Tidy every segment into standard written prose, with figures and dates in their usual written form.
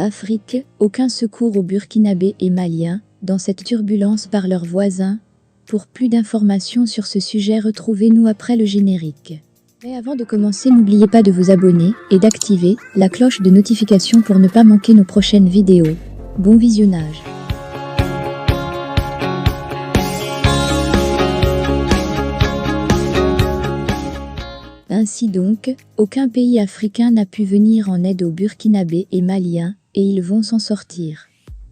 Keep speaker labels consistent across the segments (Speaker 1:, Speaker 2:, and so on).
Speaker 1: Afrique, aucun secours aux Burkinabés et Maliens, dans cette turbulence par leurs voisins. Pour plus d'informations sur ce sujet, retrouvez-nous après le générique. Mais avant de commencer, n'oubliez pas de vous abonner et d'activer la cloche de notification pour ne pas manquer nos prochaines vidéos. Bon visionnage. Ainsi donc, aucun pays africain n'a pu venir en aide aux Burkinabés et Maliens, et ils vont s'en sortir.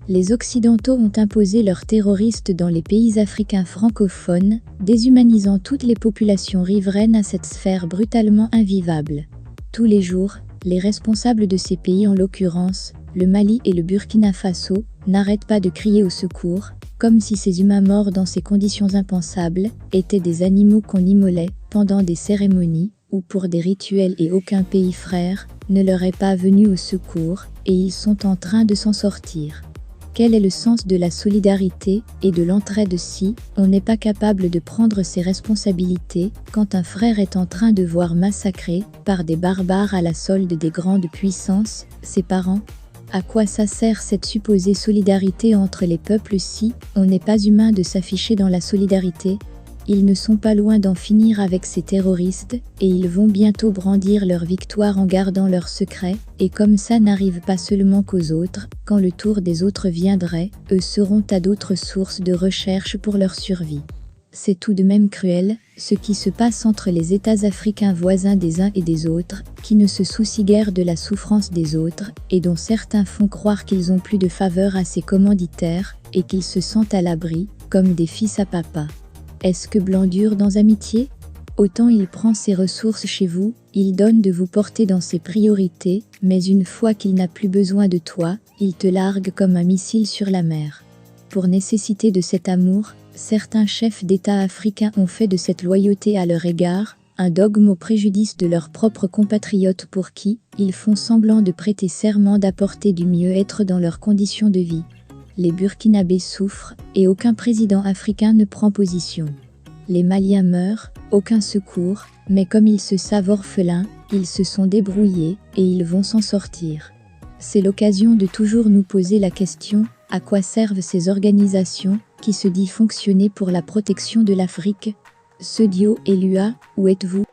Speaker 1: Les Occidentaux ont imposé leurs terroristes dans les pays africains francophones, déshumanisant toutes les populations riveraines à cette sphère brutalement invivable. Tous les jours, les responsables de ces pays, en l'occurrence, le Mali et le Burkina Faso, n'arrêtent pas de crier au secours, comme si ces humains morts dans ces conditions impensables étaient des animaux qu'on immolait pendant des cérémonies ou pour des rituels, et aucun pays frère ne leur est pas venu au secours, et ils sont en train de s'en sortir. Quel est le sens de la solidarité et de l'entraide si on n'est pas capable de prendre ses responsabilités quand un frère est en train de voir massacrer par des barbares à la solde des grandes puissances ses parents? À quoi ça sert cette supposée solidarité entre les peuples si on n'est pas humain de s'afficher dans la solidarité? Ils ne sont pas loin d'en finir avec ces terroristes, et ils vont bientôt brandir leur victoire en gardant leurs secrets, et comme ça n'arrive pas seulement qu'aux autres, quand le tour des autres viendrait, eux seront à d'autres sources de recherche pour leur survie. C'est tout de même cruel, ce qui se passe entre les États africains voisins des uns et des autres, qui ne se soucient guère de la souffrance des autres, et dont certains font croire qu'ils ont plus de faveur à ces commanditaires, et qu'ils se sentent à l'abri, comme des fils à papa. Est-ce que blanc dure dans amitié? Autant il prend ses ressources chez vous, il donne de vous porter dans ses priorités, mais une fois qu'il n'a plus besoin de toi, il te largue comme un missile sur la mer. Pour nécessiter de cet amour, certains chefs d'État africains ont fait de cette loyauté à leur égard un dogme au préjudice de leurs propres compatriotes pour qui ils font semblant de prêter serment d'apporter du mieux-être dans leurs conditions de vie. Les Burkinabés souffrent, et aucun président africain ne prend position. Les Maliens meurent, aucun secours, mais comme ils se savent orphelins, ils se sont débrouillés, et ils vont s'en sortir. C'est l'occasion de toujours nous poser la question, à quoi servent ces organisations, qui se disent fonctionner pour la protection de l'Afrique? Sedio et Lua, où êtes-vous?